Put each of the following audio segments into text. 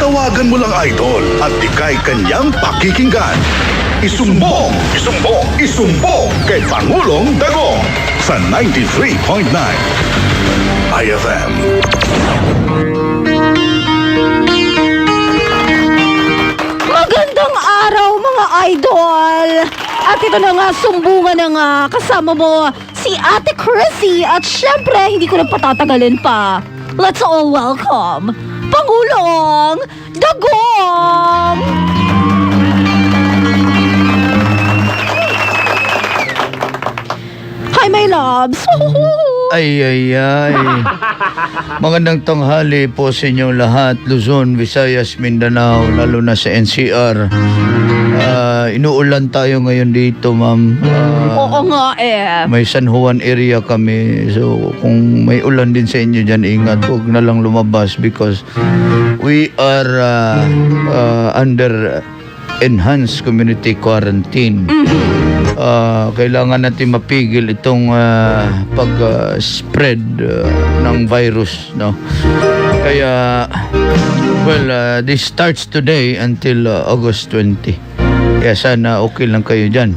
Tawagan mo lang idol at ikay kanyang pakikinggan. Isumbong! Isumbong! Isumbong kay Pangulong Dagong sa 93.9 IFM. Magandang araw mga idol! At ito na nga, sumbungan na nga kasama mo si Ate KRIZZY. At syempre, hindi ko na patatagalin pa. Let's all welcome Pangulong Dagong! Hi my loves! Ay. Magandang tanghali po sa inyong lahat, Luzon, Visayas, Mindanao, lalo na sa NCR. Inuulan tayo ngayon dito, ma'am. Oo nga eh. May San Juan area kami. So, kung may ulan din sa inyo dyan, ingat. Huwag na lang lumabas because we are under enhanced community quarantine. Kailangan natin mapigil itong pag-spread ng virus, no? Kaya, this starts today until August 20. Kaya sana okay lang kayo dyan.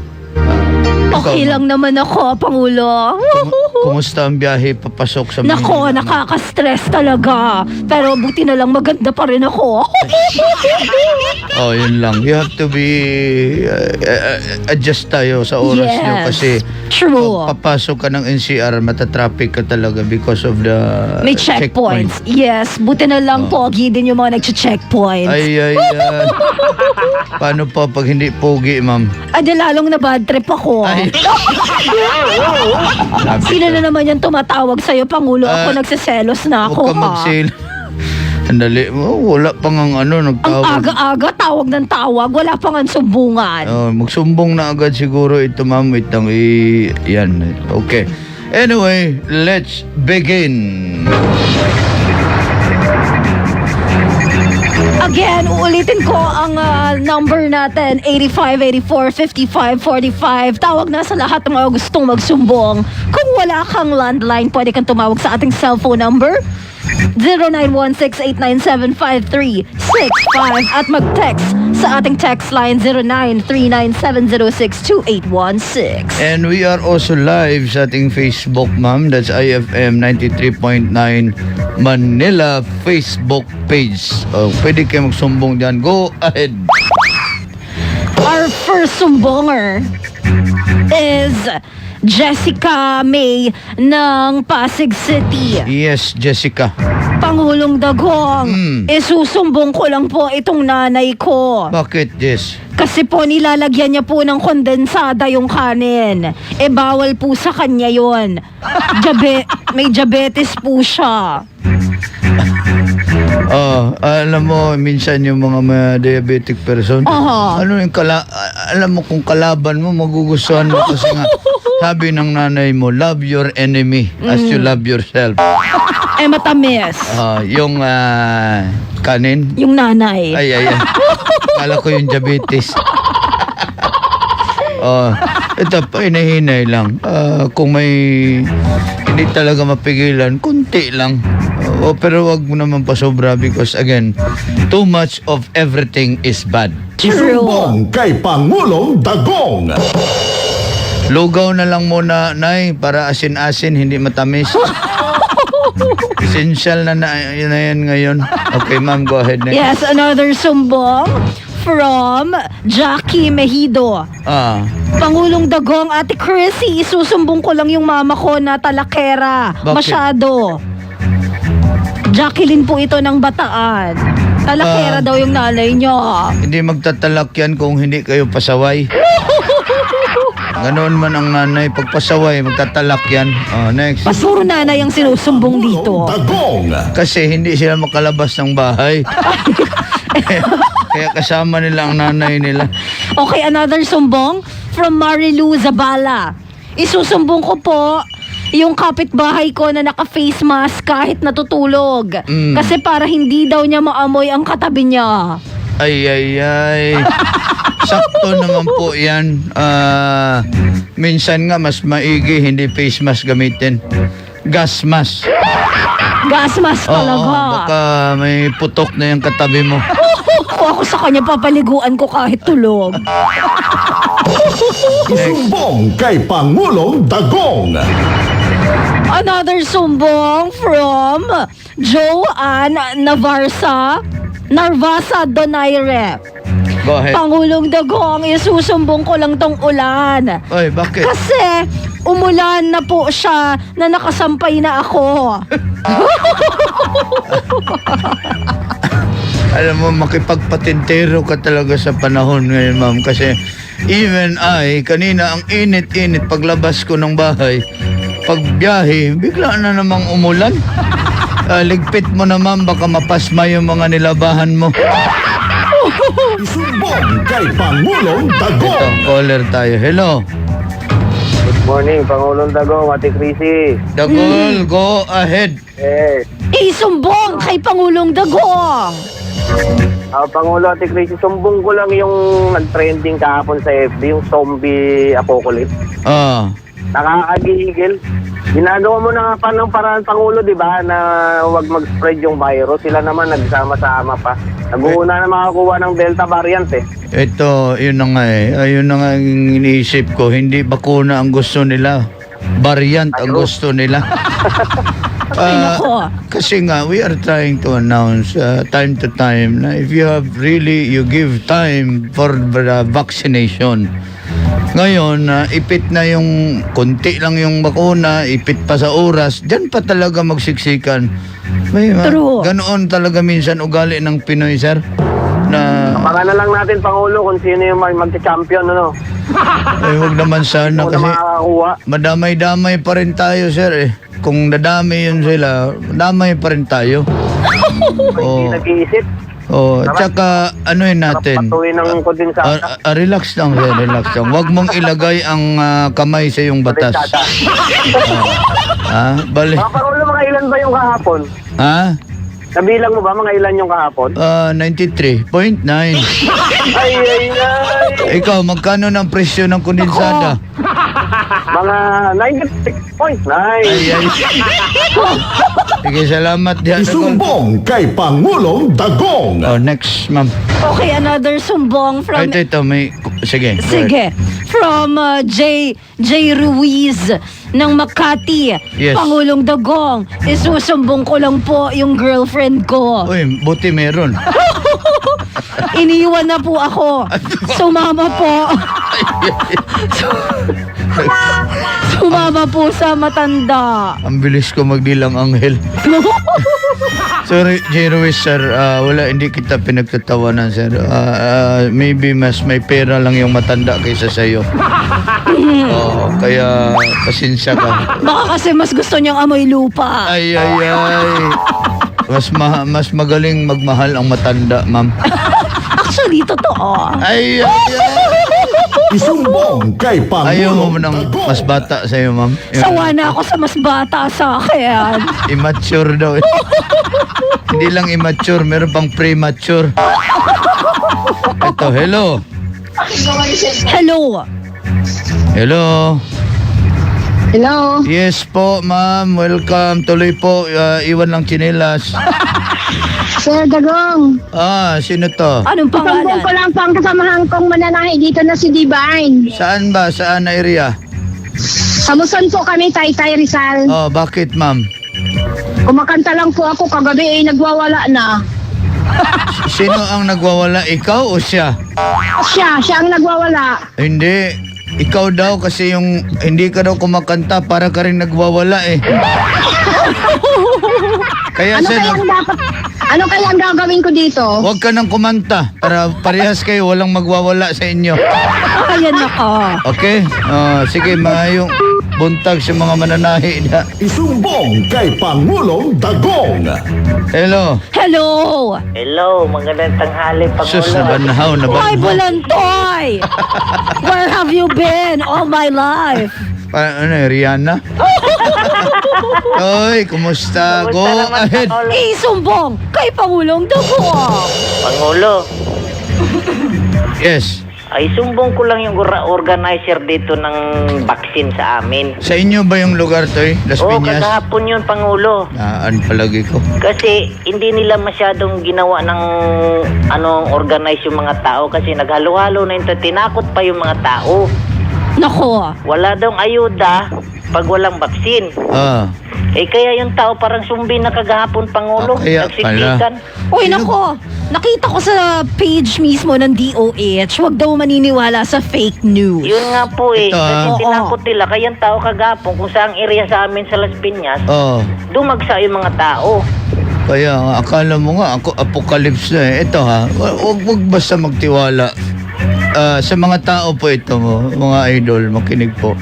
Okay lang naman ako, Pangulo. Kumusta ang biyahe papasok sa Nako, nakaka-stress talaga. Pero buti na lang maganda pa rin ako. Oh, yun lang. You have to be adjust tayo sa oras Yes, nyo kasi true. papasok ka ng NCR, matatraffic ka talaga because of the May checkpoints. Yes, buti na lang pogi din yung mga nag-checkpoints. Ay. Paano pa pag hindi pogi, ma'am? Adi lalong na bad trip ako. Ay. Sino na naman yung tumatawag sa'yo, Pangulo? Ako nagsiselos na ako, Huwag ka mag-sale. Andali mo, wala pang ang Ang nagtawag. aga-aga, tawag ng tawag. Wala pang ang sumbungan. Magsumbong na agad siguro ito, ma'am. Wait lang, yan. Okay. Anyway, let's begin. Again, uulitin ko ang number natin, 8584-5545. Tawag na sa lahat ng mga gustong magsumbong. Kung wala kang landline, pwede kang tumawag sa ating cellphone number, 0916-897-5365 at mag-text sa ating text line 0939-706-2816. And we are also live sa ating Facebook, ma'am. That's IFM 93.9 Manila Facebook page. Pwede kayo magsumbong dyan. Go ahead. Our first sumbonger is Jessica May ng Pasig City. Yes, Jessica. Pangulong Dagong, isusumbong ko lang po itong nanay ko. Bakit, Jess? Kasi po nilalagyan niya po ng kondensada yung kanin. Bawal po sa kanya yun. May diabetes po siya. Alam mo, minsan yung mga may diabetic person, ano yung alam mo kung kalaban mo, magugustuhan mo kasi nga, sabi ng nanay mo, love your enemy as you love yourself. Matamis. Yung kanin. Yung nanay. Ay. Kala ko yung diabetes. Ito pa, hinahinay lang. Kung may hindi talaga mapigilan, kunti lang. Pero wag mo naman pasobra because again, too much of everything is bad. Isumbong kay Pangulong Dagong. Lugaw na lang muna, Nay, para asin-asin, hindi matamis. Essential na yan ngayon. Okay, ma'am, go ahead next. Yes, another sumbong from Jackie Mejido. Pangulong Dagong, Ate KRIZZY, isusumbong ko lang yung mama ko na talakera. Bakit? Masyado. Jacqueline po ito ng Bataan. Talakera daw yung nanay niyo. Hindi magtatalak yan kung hindi kayo pasaway. Ganoon man ang nanay, pagpasaway, magtatalak yan. Next. Pasuro nanay ang sinusumbong dito. Dagong. Kasi hindi sila makalabas ng bahay. Kaya kasama nila ang nanay nila. Okay, another sumbong from Marilu Zabala. Isusumbong ko po yung kapitbahay ko na naka-face mask kahit natutulog. Kasi para hindi daw niya maamoy ang katabi niya. Ay. Sakto naman po yan. Minsan nga mas maigi hindi face mask gamitin. gas mask. Gas mask Oo, talaga. baka may putok na yung katabi mo. Kung ako sa kanya, papaliguan ko kahit tulog. Isumbong kay Pangulong Dagong. Another sumbong from Joanne Narvasa Donaire. Go ahead. Pangulong Dagong, isusumbong ko lang tong ulan. Oy, bakit? Kasi umulan na po siya na nakasampay na ako. Alam mo, makipagpatintero ka talaga sa panahon ngayon, ma'am. Kasi even kanina ang init-init paglabas ko ng bahay. Pagbiyahe, bigla na namang umulan. Ligpit mo na, ma'am, baka mapasma yung mga nilabahan mo. Isumbong kay Pangulong Ito, Dagong. caller tayo. Hello. Morning, Pangulong Dagong, Ate KRIZZY. Dagol, go ahead. Isumbong kay Pangulong Dagong. Pangulo, Ate KRIZZY, sumbong ko lang yung nag-trending kahapon sa FB, yung zombie apocalypse. Ah, Nakakagigil. Ginagawa mo na nga pa ng paraan, Pangulo, di ba, na huwag mag-spread yung virus. Sila naman nagsama-sama pa. Nag-uuna na makakuha ng Delta variant eh. ito, yun na nga Ayun na nga ang iniisip ko. Hindi bakuna ang gusto nila. Variant ang gusto nila. Ay, nako. Kasi nga, we are trying to announce time to time na if you you give time for the vaccination. Ngayon, ipit na yung konti lang yung bakuna, ipit pa sa oras, dyan pa talaga magsiksikan. May, True. ganoon talaga minsan ugali ng Pinoy, sir. Na, Baka na lang natin, Pangulo, kung sino yung mag-champion, ano? ay, huwag naman sana Kung na kasi makakakuha. madamay-damay pa rin tayo, sir. Kung nadami yun sila, damay pa rin tayo. Hindi nag-iisip. Tsaka natin. Patuloy ng kondensada. Relax lang, sir, relax lang. Huwag mong ilagay ang kamay sa iyong batas. Bali. Mga Pangulo, mga ilan ba yung kahapon? Ha? Nabilang mo ba mga ilan yung kahapon? 93.9. Ay. Ikaw, magkano ng presyo ng kondensada? Mga 96.9. Ay. Sige, salamat. Isumbong kay Pangulong Dagong. Next, ma'am. Okay, another sumbong from... Ito, may... Sige. Sige. From J. Ruiz ng Makati. Yes. Pangulong Dagong, isusumbong ko lang po yung girlfriend ko. Uy, buti meron. Iniwan na po ako. Sumama po. Sumama po sa matanda. Ang bilis ko magdilang anghel. Sorry, J. Ruiz, sir. Hindi kita pinagtatawanan, sir. Maybe mas may pera lang yung matanda kaysa sa'yo. Kaya pasensya ka. Baka kasi mas gusto niyang amoy lupa. Ay. Mas magaling magmahal ang matanda, ma'am. Actually, totoo. Ay. Isumbong kay Ayaw mo Pangulong ng Dagong. mas bata sa'yo, ma'am. Sawa na ako sa mas bata sa akin. Immature daw. Hindi lang immature, meron pang premature. Ito, hello. Hello. Hello. Hello. Yes po, ma'am. Welcome. Tuloy po. Iwan lang tsinelas. Sir Dagong. Sino to? Anong Sumbong pangalan? ko lang po ang kasamahan kong mananahi dito na si Divine. Saan ba? Saan na area? Kamuson po kami, Taytay Rizal. Bakit, ma'am? Kumakanta lang po ako kagabi ay nagwawala na. Sino ang nagwawala? Ikaw o siya? Siya ang nagwawala. Hindi. Ikaw daw kasi yung hindi ka daw kumakanta para ka rin nagwawala eh. Kaya Ano kaya ang gagawin ko dito? huwag ka nang kumanta para parehas kayo walang magwawala sa inyo. Ayan ako. Okay? Sige, maayong buntag sa mga mananahi na. Isumbong kay Pangulong Dagong. Hello. Hello. Hello, magandang tanghali, Sus, nabanhaw, Hoy, nabanhaw. Bulantoy! Where have you been all my life? Rihanna? Oy, kumusta? Go ahead. Isumbong kay Pangulong Dagong. Pangulo, Yes. Ay, sumbong ko lang yung organizer dito ng vaccine sa amin. Sa inyo ba yung lugar to Las Oo, Piñas? kagahapon yun, Pangulo. Palagi ko. Kasi hindi nila masyadong ginawa ng organize yung mga tao kasi naghalo-halo na ito. Tinakot pa yung mga tao. Nako. Wala daw ayuda pag walang baksin. Kaya yung tao parang sumbi na kagahapon, Pangulo. Kaya Nagsipikan. Uy, nako. Nakita ko sa page mismo ng DOH, huwag daw maniniwala sa fake news. Yun nga po Ito, kasi tinakot nila. Kaya yung tao kagahapon, kung saang area sa amin sa Las Piñas, dumagsa yung mga tao. Kaya akala mo nga ako apocalypse na eh. Ito wag basta magtiwala. Sa mga tao po ito mo, mga idol, makinig po.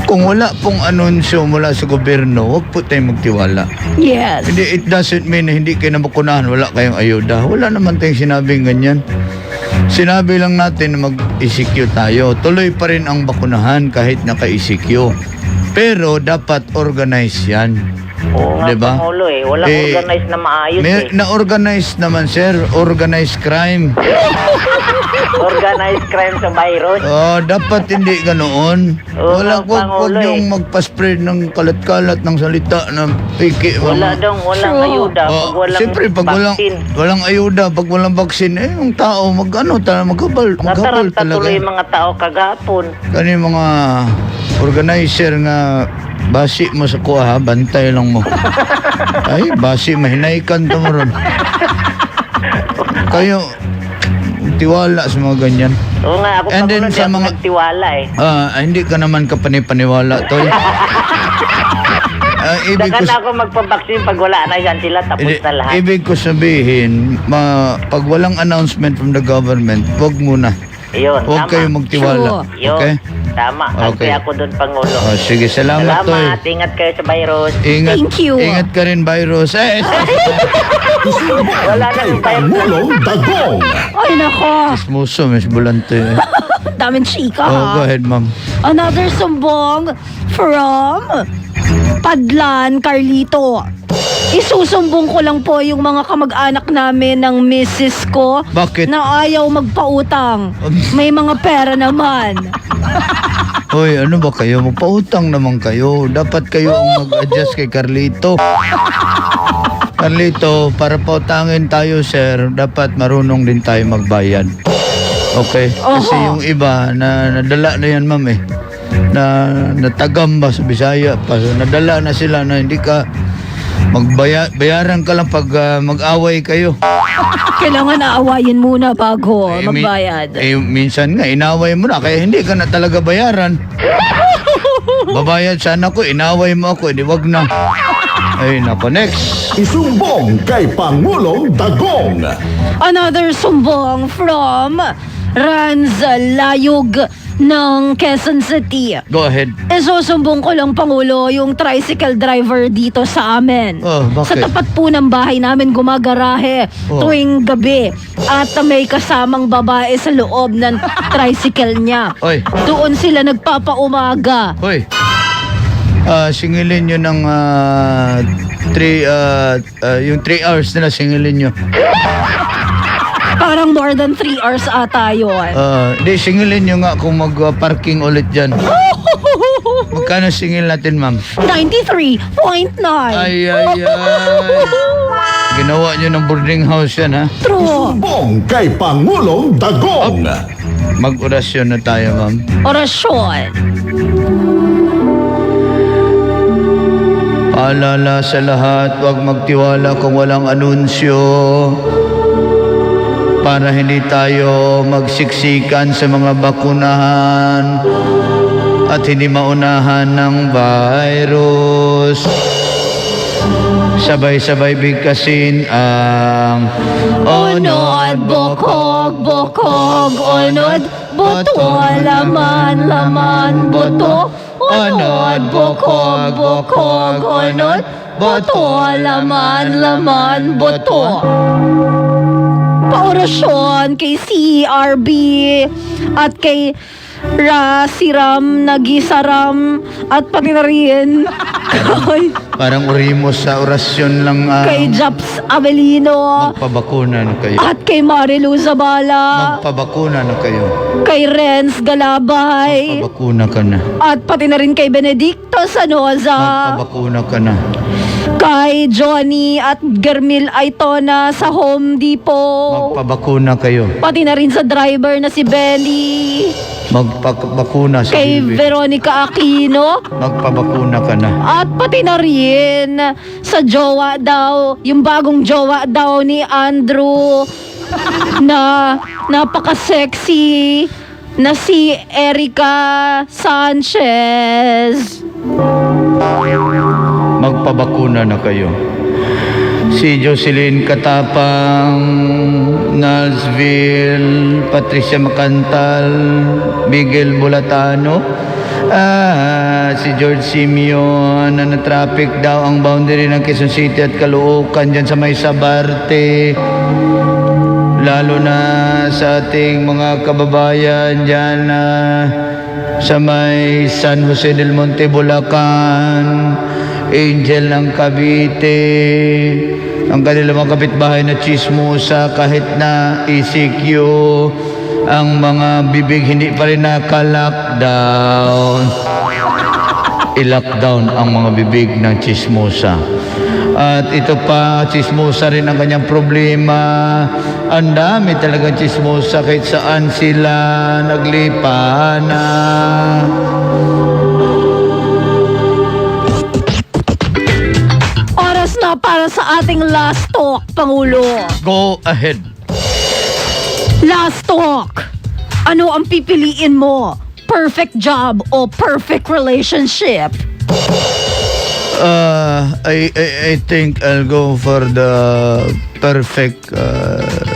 Kung wala pong anunsyo mula sa gobyerno, huwag po tayong magtiwala. Yes. Hindi, it doesn't mean na hindi kayo nabakunahan, wala kayong ayuda. Wala naman tayong sinabing ganyan. Sinabi lang natin na mag-ECQ tayo. Tuloy pa rin ang bakunahan kahit naka-ECQ. Pero dapat organize yan. Oo nga, diba? Pangulo Walang organize na maayos Na-organize naman, sir. Organized crime. Organized crime sa virus. Dapat hindi ganoon. Wag Pangulo yung magpa-spread ng kalat-kalat ng salita na piki. Walang ayuda pag walang siyempre, pag vaccine. walang ayuda, pag walang vaccine, yung tao maghabal Nataranta talaga. tuloy mga tao kagapon. Kani mga organizer nga basi mo sa kuha, bantay lang mo. Ay, basi mahinaikan to mo ron. Kayo tiwala sa mga ganyan. Oo nga, ako And then Pangulo, sa di ako mga- nagtiwala Hindi ka naman kapanipaniwala to. Ibig Saka ko na ako magpabaksin pag wala na yan sila, tapos na lahat. ibig ko sabihin, pag walang announcement from the government, wag muna. Yun, Huwag tama. kayo magtiwala. Sure. Yun, Okay? tama. Okay. Antay ako doon, Pangulo. Sige, salamat Toy. Ingat kayo sa virus. Ingat, Thank you. Ingat ka rin, virus. Wala na Kay yung virus. Pangulong Dagong. Ay, nako. Muso, Miss Bulante. Daming chika, Go ha? ahead, ma'am. Another sumbong from Padlan, Carlito. Isusumbong ko lang po yung mga kamag-anak namin ng misis ko Bakit? na ayaw magpautang. May mga pera naman. Hoy, ano ba kayo? Magpautang naman kayo. Dapat kayo ang mag-adjust kay Carlito. Carlito, para pautangin tayo, sir, dapat marunong din tayo magbayad. Okay? Kasi yung iba, nadala na yan, ma'am eh. Natagam ba sa Bisaya pa. So, nadala na sila na hindi ka bayaran ka lang pag mag-away kayo. Kailangan aawayin muna bago magbayad. Minsan nga, inaway mo na, kaya hindi ka na talaga bayaran. Babayad sana ko, inaway mo ako, wag na. Ay, nako, next. Isumbong kay Pangulong Dagong. Another sumbong from Ranz Layog ng Quezon City. Go ahead. Isusumbong ko lang, Pangulo, yung tricycle driver dito sa amin. Bakit? Sa tapat po ng bahay namin gumagarahe tuwing gabi. At may kasamang babae sa loob ng tricycle niya. Oy. Doon sila nagpapaumaga. Hoy. Singilin nyo ng yung 3 hours nila, singilin nyo. Parang more than 3 hours ata yun. Di, singilin nyo nga kung mag-parking ulit dyan. Magkano singil natin, ma'am? 93.9. Ay. Ginawa nyo ng boarding house yan, ha? True. Isumbong kay Pangulong Dagong. Mag-orasyon na tayo, ma'am. Orasyon. Paalala sa lahat, huwag magtiwala kung walang anunsyo para hindi tayo magsiksikan sa mga bakunahan at hindi maunahan ng virus. Sabay-sabay bigkasin ang Unod, bukog, bukog, unod, buto, laman, laman, buto. Unod, bukog, bukog, unod, buto, laman, laman, buto. Paorasyon kay CRB at kay Rasiram, Nagisaram, at pati na rin Parang urimos sa orasyon lang. kay Japs Avelino, Magpabakuna na kayo. at kay Marilu Zabala, Magpabakuna na kayo. kay Renz Galabay, Magpabakuna ka na. at pati na rin kay Benedicto Sanoza, Magpabakuna ka na. kay Johnny at Germil Aitona sa Home Depot, Magpabakuna kayo. pati na rin sa driver na si Belly, Magpabakuna sa kay Bilby. Veronica Aquino, Magpabakuna ka na. at pati na rin sa jowa daw, yung bagong jowa daw ni Andrew na napaka-sexy na si Erica Sanchez. Magpabakuna na kayo. Si Jocelyn Katapang, Nalsville, Patricia Macantal, Miguel Bulatano, si George Simeon, na na-traffic daw ang boundary ng Quezon City at Caloocan dyan sa may Sabarte. Lalo na sa ating mga kababayan dyan sa may San Jose del Monte, Bulacan, Angel ng Cavite, ang kanilang mga kapitbahay na chismosa kahit na ECQ, ang mga bibig hindi pa rin naka-lockdown. I-lockdown ang mga bibig ng chismosa. At ito pa, chismosa rin ang kanyang problema. Ang dami talaga chismosa kahit saan sila naglipahan na. Oras na para sa ating last talk, Pangulo. Go ahead. Last talk. Ano ang pipiliin mo? Perfect job o perfect relationship? I think I'll go for the perfect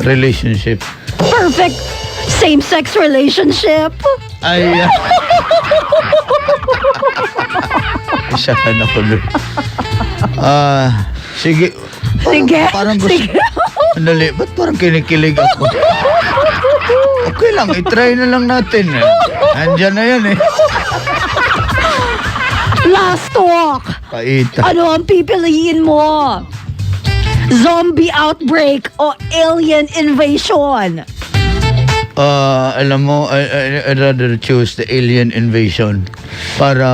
relationship. Perfect same-sex relationship? Ay, isahan ako doon. Sige. Sige, Parang gusto. sige. Andali, ba't parang kinikilig ako? Okay lang, itry na lang natin. Andyan na yan eh. Last talk. Paita. Ano ang pipiliin mo? Zombie outbreak o alien invasion? Alam mo, I'd rather choose the alien invasion. Para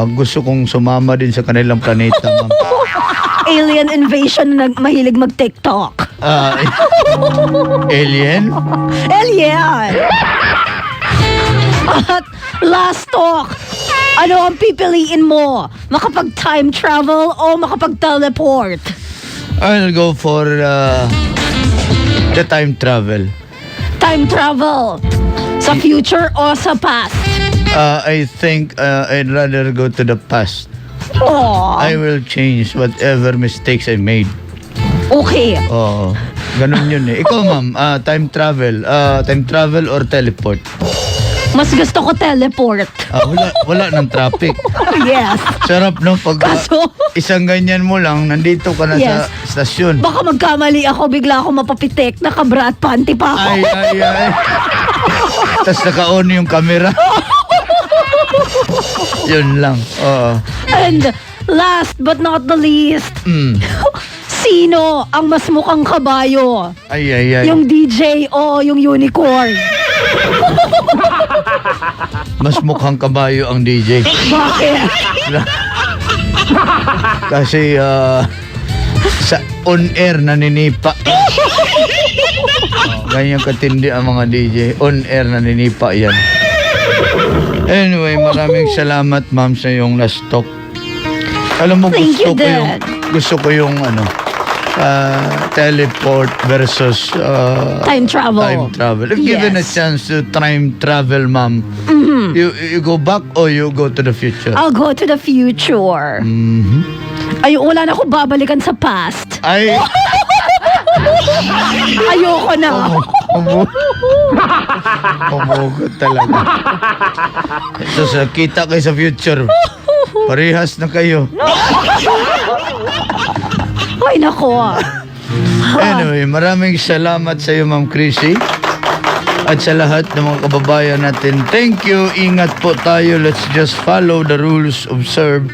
gusto kong sumama din sa kanilang planeta, ma'am. Alien invasion na mahilig mag-TikTok. Alien? Alien! At last talk. Ano ang pipiliin mo? Makapag-time travel o makapag-teleport? I'll go for the time travel. Time travel. Sa future o sa past? I think I'd rather go to the past. Oh, I will change whatever mistakes I made. okay. Oo. Ganun yun eh. Ikaw, ma'am, time travel or teleport? Mas gusto ko teleport. Wala ng traffic. Yes. Sarap no pag Kaso, isang ganyan mo lang, nandito ka na Yes. sa stasyon. baka magkamali ako, bigla ako mapapitik, nakabra at panty pa ako. Ay. Tapos naka-on yung camera. Yun lang. Oo. And last but not the least, sino ang mas mukhang kabayo? Ay. Yung DJ o yung unicorn? Mas mukhang kabayo ang DJ. Bakit? Kasi sa on-air naninipa. Ganyan katindi ang mga DJ. On-air naninipa yan. Anyway, maraming salamat, ma'am, sa iyong last talk. Alam mo, Thank you, Dad. gusto ko yung teleport versus Time travel. time travel. If given a Yes. chance to time travel, ma'am, you go back or you go to the future? I'll go to the future. Ay, wala na ako babalikan sa past. Ay, Ayoko na. umugot talaga. So, kita kayo sa future. Parehas na kayo. Ay, nako. Anyway, maraming salamat sa iyo, Ma'am Chrissy. At sa lahat ng mga kababayan natin, thank you. Ingat po tayo. Let's just follow the rules, observe.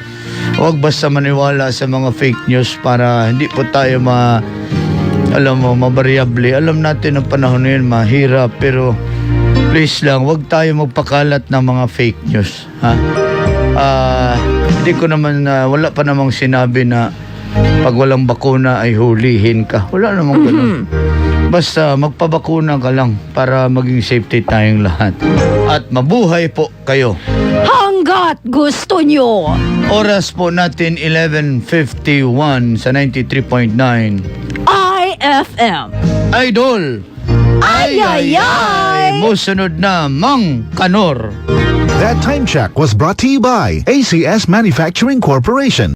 Huwag basta maniwala sa mga fake news para hindi po tayo mabariable. Alam natin ang panahon na yun, mahirap. Pero please lang, huwag tayo magpakalat ng mga fake news. Ha? Hindi ko naman, wala pa namang sinabi na pag walang bakuna ay hulihin ka. Wala namang ganun. Basta magpabakuna ka lang para maging safety tayong lahat. At mabuhay po kayo. Hanggat gusto nyo. Oras po natin 11:51 sa 93.9 IFM. Idol. Ay-yayay! Musunod na Mang Kanor. That time check was brought to you by ACS Manufacturing Corporation.